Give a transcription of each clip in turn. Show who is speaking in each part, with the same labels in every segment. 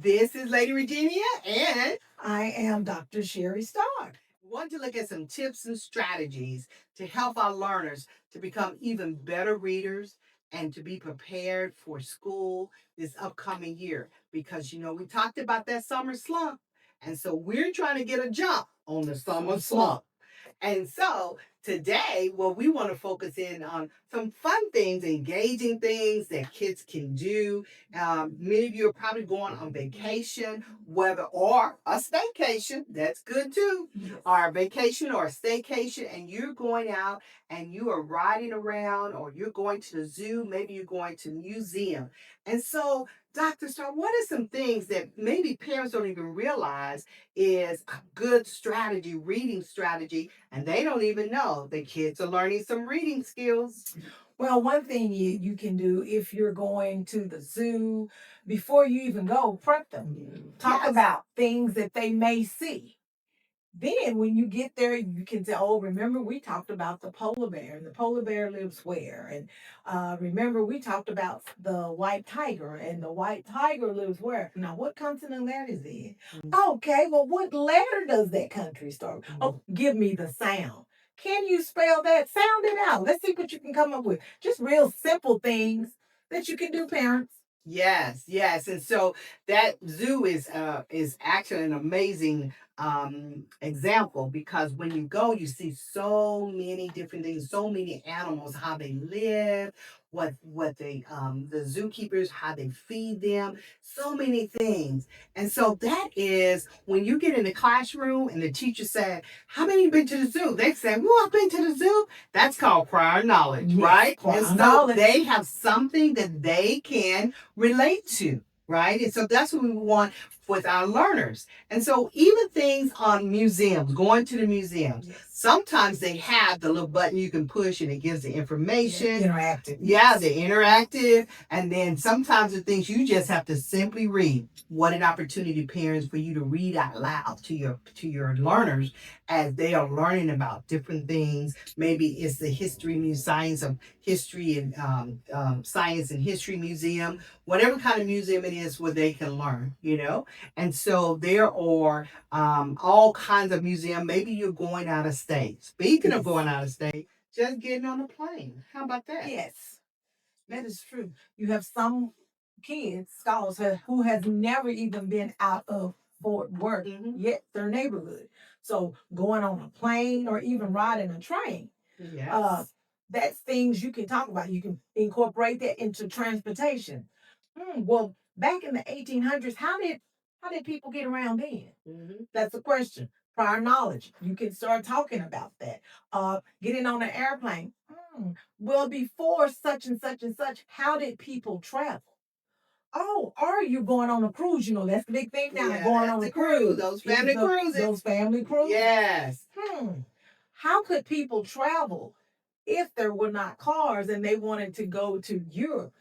Speaker 1: This is Lady Regenia, and
Speaker 2: I am Dr. Sherry Stark.
Speaker 1: we want to look at some tips and strategies to help our learners to become even better readers and to be prepared for school this upcoming year. Because, we talked about that summer slump. And so we're trying to get a jump on the summer slump. And so today, well, we want to focus in on some fun things, engaging things that kids can do. Many of you are probably going on vacation, whether or a staycation. That's good too.
Speaker 2: Yes.
Speaker 1: Or a vacation or a staycation, and you're going out and you are riding around, or you're going to the zoo. Maybe you're going to museum. And so, Dr. Star, what are some things that maybe parents don't even realize is a good strategy, reading strategy, and they don't even know the kids are learning some reading skills?
Speaker 2: Well, one thing you can do if you're going to the zoo, before you even go, prep them. Talk
Speaker 1: Yes.
Speaker 2: about things that they may see. Then when you get there, you can say, oh, remember we talked about the polar bear, and the polar bear lives where? And remember we talked about the white tiger, and the white tiger lives where? Now, what continent that is in? Okay, well, what letter does that country start? Oh, give me the sound. Can you spell that? Sound it out. Let's see what you can come up with. Just real simple things that you can do, parents.
Speaker 1: Yes, yes. And so that zoo is actually an amazing example, because when you go, you see so many different things, so many animals, how they live, what they the zookeepers, how they feed them, so many things. And so that is when you get in the classroom and the teacher said, how many been to the zoo? They say, well, I've been to the zoo. That's called prior knowledge,
Speaker 2: Yes,
Speaker 1: right?
Speaker 2: prior
Speaker 1: And so
Speaker 2: knowledge.
Speaker 1: they have something that they can relate to, right? And so that's what we want with our learners. And so even things on museums, going to the museums,
Speaker 2: Yes.
Speaker 1: sometimes they have the little button you can push and it gives the information.
Speaker 2: Interactive.
Speaker 1: Yeah, they're interactive. And then sometimes the things you just have to simply read. What an opportunity, parents, for you to read out loud to your learners as they are learning about different things. Maybe it's the science of history and science and history museum, whatever kind of museum it is where they can learn. And so there are all kinds of museum. Maybe you're going out of state. Speaking of going out of state, just getting on a plane. How about that?
Speaker 2: Yes, that is true. You have some kids, scholars, who has never even been out of Fort Worth, yet their neighborhood. So going on a plane or even riding a train,
Speaker 1: Yes.
Speaker 2: that's things you can talk about. You can incorporate that into transportation. Well, back in the 1800s, how did people get around then? That's the question. Prior knowledge. You can start talking about that. Getting on an airplane. Well, before such and such and such, how did people travel? Oh, are you going on a cruise? That's the big thing now.
Speaker 1: Yeah,
Speaker 2: going
Speaker 1: that's
Speaker 2: on
Speaker 1: the
Speaker 2: a cruise.
Speaker 1: those family cruises.
Speaker 2: Those family cruises.
Speaker 1: Yes.
Speaker 2: How could people travel if there were not cars and they wanted to go to Europe?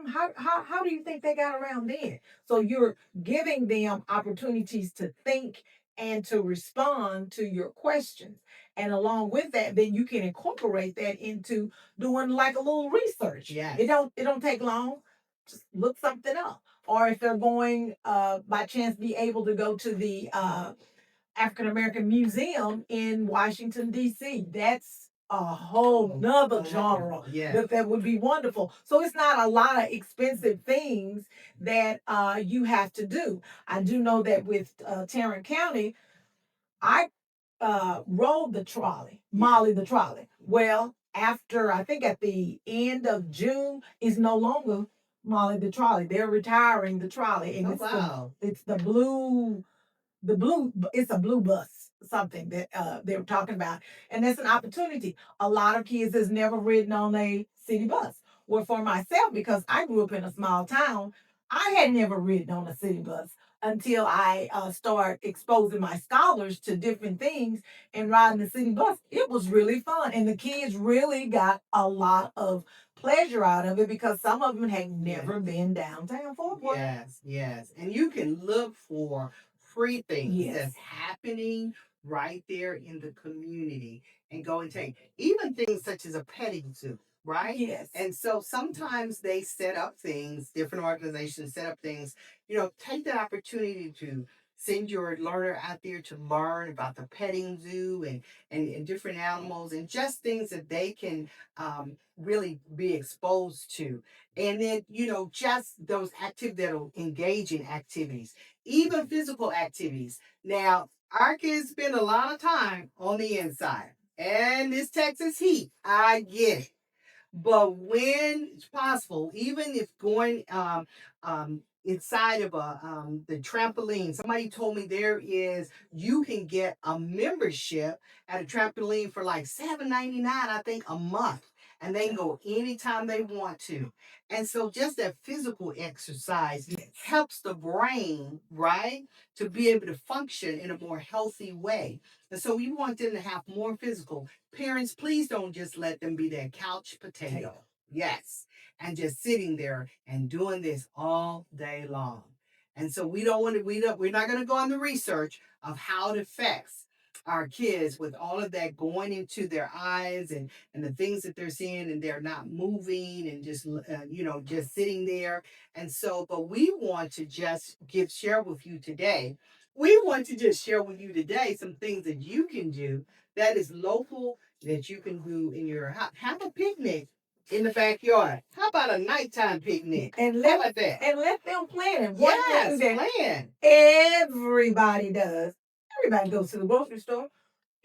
Speaker 2: How do you think they got around then? So you're giving them opportunities to think and to respond to your questions. And along with that, then you can incorporate that into doing like a little research.
Speaker 1: Yes.
Speaker 2: It don't take long. Just look something up. Or if they're going by chance be able to go to the African American Museum in Washington, D.C. That's a whole nother genre.
Speaker 1: Yeah.
Speaker 2: That would be wonderful. So it's not a lot of expensive things that you have to do. I do know that with Tarrant County, I rode the trolley, Molly the trolley. Well, after I think at the end of June, is no longer Molly the trolley. They're retiring the trolley, and it's the blue, it's a blue bus, something that they were talking about, and that's an opportunity. A lot of kids has never ridden on a city bus. Well, for myself, because I grew up in a small town, I had never ridden on a city bus until I started exposing my scholars to different things and riding the city bus. It was really fun, and the kids really got a lot of pleasure out of it because some of them had never been downtown Fort Worth.
Speaker 1: Yes, yes. And you can look for free things that's happening right there in the community and go and take even things such as a petting zoo. right?
Speaker 2: Yes.
Speaker 1: And so sometimes they set up things, different organizations set up things, take that opportunity to send your learner out there to learn about the petting zoo and different animals and just things that they can really be exposed to. And then, just those active that are engaging activities, even physical activities. Now, our kids spend a lot of time on the inside. And this Texas heat, I get it. But when it's possible, even if going inside of the trampoline, somebody told me you can get a membership at a trampoline for like $7.99, I think, a month. And they can go anytime they want to. And so just that physical exercise helps the brain, right, to be able to function in a more healthy way. And so we want them to have more physical. Parents, please don't just let them be their couch potato. Yes. And just sitting there and doing this all day long. And so we don't want to, we're not going to go on the research of how it affects our kids with all of that going into their eyes and the things that they're seeing and they're not moving and just, just sitting there. And so, but we want to just share with you today. We want to just share with you today some things that you can do that is local that you can do in your house. Have a picnic in the backyard. How about a nighttime picnic?
Speaker 2: And
Speaker 1: How about that?
Speaker 2: let them plan. And one
Speaker 1: Yes,
Speaker 2: thing that
Speaker 1: plan.
Speaker 2: everybody does. Everybody goes to the grocery store.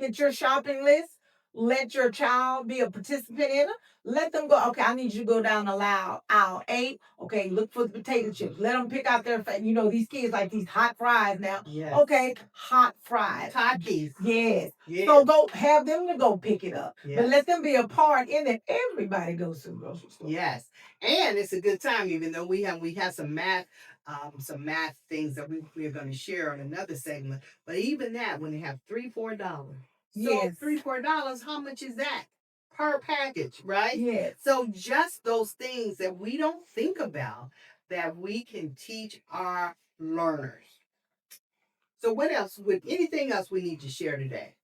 Speaker 2: Get your shopping list. Let your child be a participant in it. Let them go. Okay, I need you to go down aisle 8. Okay, look for the potato chips. Let them pick out their, these kids like these hot fries now.
Speaker 1: Yes.
Speaker 2: Okay, hot fries.
Speaker 1: Takis.
Speaker 2: Yes.
Speaker 1: Yes.
Speaker 2: So go have them to go pick it up.
Speaker 1: Yes.
Speaker 2: But let them be a part in it. Everybody goes to the grocery store.
Speaker 1: Yes. And it's a good time, even though we have some math things that we're going to share on another segment. But even that, when they have $3-4. So
Speaker 2: Yes.
Speaker 1: $3-4, how much is that? Per package, right?
Speaker 2: Yes.
Speaker 1: So just those things that we don't think about that we can teach our learners. So what else? With anything else we need to share today?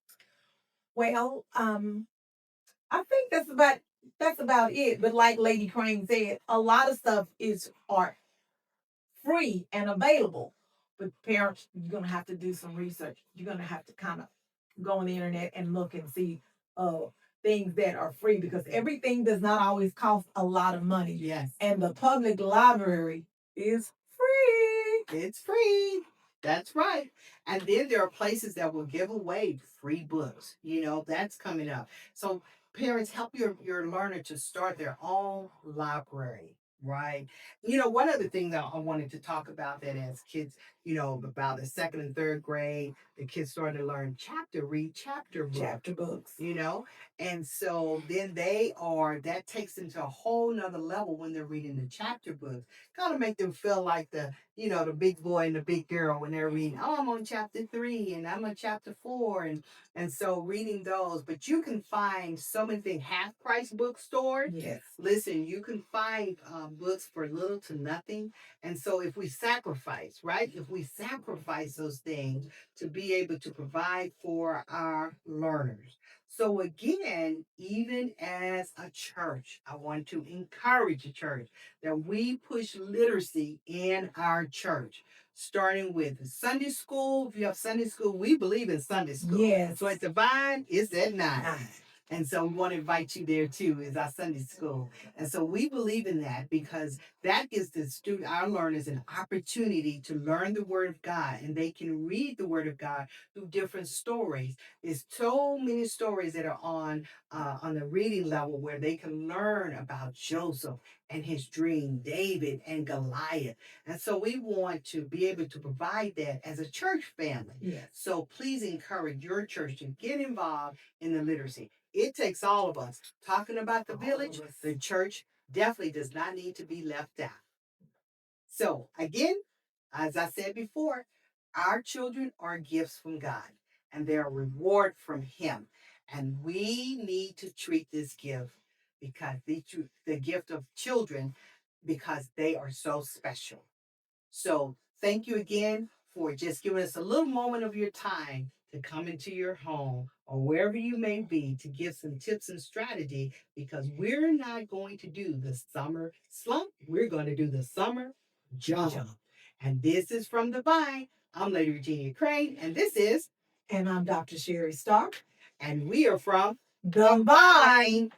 Speaker 2: Well, I think that's about it. But like Lady Crane said, a lot of stuff is art free and available. But parents, you're gonna have to do some research. You're gonna have to kind of go on the internet and look and see uh things that are free because everything does not always cost a lot of money.
Speaker 1: Yes.
Speaker 2: And the public library is free.
Speaker 1: It's free. That's right. And then there are places that will give away free books. That's coming up. So parents, help your learner to start their own library. Right. One other thing that I wanted to talk about that as kids, about the second and third grade, the kids starting to read chapter books.
Speaker 2: Chapter books.
Speaker 1: And so then that takes them to a whole nother level when they're reading the chapter books. Kind of make them feel like the big boy and the big girl when they're reading, oh, I'm on chapter 3 and I'm on chapter 4. And so reading those, but you can find so many things, half price bookstores.
Speaker 2: Yes.
Speaker 1: Listen, you can find books for little to nothing. And so if we sacrifice, right? If we sacrifice those things to be able to provide for our learners. So again, even as a church, I want to encourage the church that we push literacy in our church, starting with Sunday school. If you have Sunday school, we believe in Sunday school.
Speaker 2: Yes.
Speaker 1: So at Divine, it's at 9. And so we want to invite you there too, is our Sunday school. And so we believe in that because that gives our learners an opportunity to learn the Word of God, and they can read the Word of God through different stories. There's so many stories that are on the reading level where they can learn about Joseph and his dream, David and Goliath. And so we want to be able to provide that as a church family.
Speaker 2: Yes.
Speaker 1: So please encourage your church to get involved in the literacy. It takes all of us. Talking about the village, the church definitely does not need to be left out. So again, as I said before, our children are gifts from God and they're a reward from Him. And we need to treat this gift because the gift of children, because they are so special. So thank you again for just giving us a little moment of your time to come into your home or wherever you may be to give some tips and strategy, because we're not going to do the summer slump. We're going to do the summer jump. And this is from the Vine. I'm Lady Regenia Crane, and this is,
Speaker 2: And I'm Dr. Sherry Stark.
Speaker 1: and we are from
Speaker 2: The Vine.